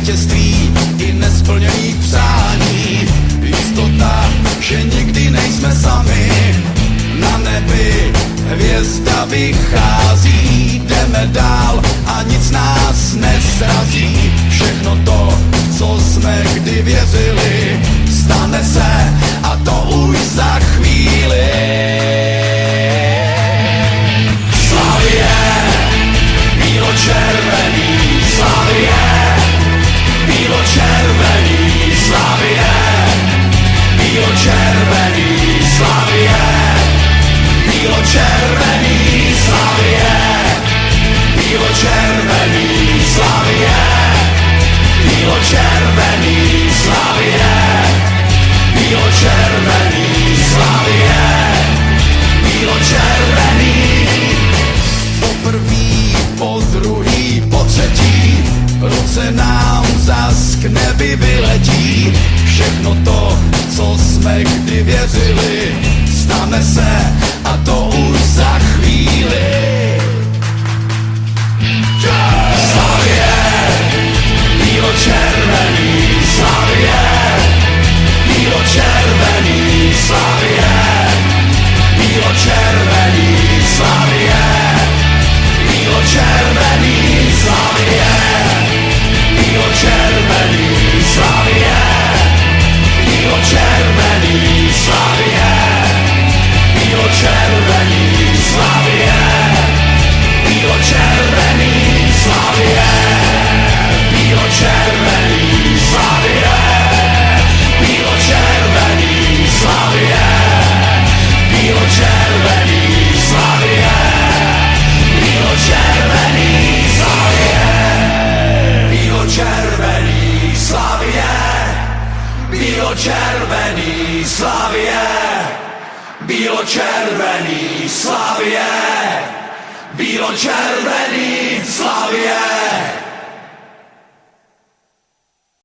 vítězství i nesplněný přání. Jistota, že nikdy nejsme sami. Na nebi hvězda vychází, jdeme dál a nic nás nesrazí. Všechno to, co jsme kdy věřili, stane se a to už za chvíli. Slavie, bílo-červený, Slavie, bílo-červený, Slavie, bílo-červený, Slavie, bílo-červený, Slavie, bílo-červený, Slavie, bílo-červený, Slavie, bílo-červený, Slavie, bílo-červený. Poprvý, po druhý, po třetí, ruce nám zas k nebi vyletí. Všechno to, co jsme kdy věřili, stane se a to už za chvíli. Slavie, bílo-červený, Slavie, bílo-červený, Slavie, bílo-červený, Slavie, bílo-červený, Slavie, bílo-červený, Slavie, bílo-červený, Slavie, bílo-červený, Slavie, bílo-červený, Slavie, bílo-červený, Slavie, bílo-červený, Slavie, bílo-červený, Slavie, bílo-červený, Slavie, bílo-červený, Slavie, bílo-červený, Slavie, bílo-červený, Slavie, bílo-červený, Slavie.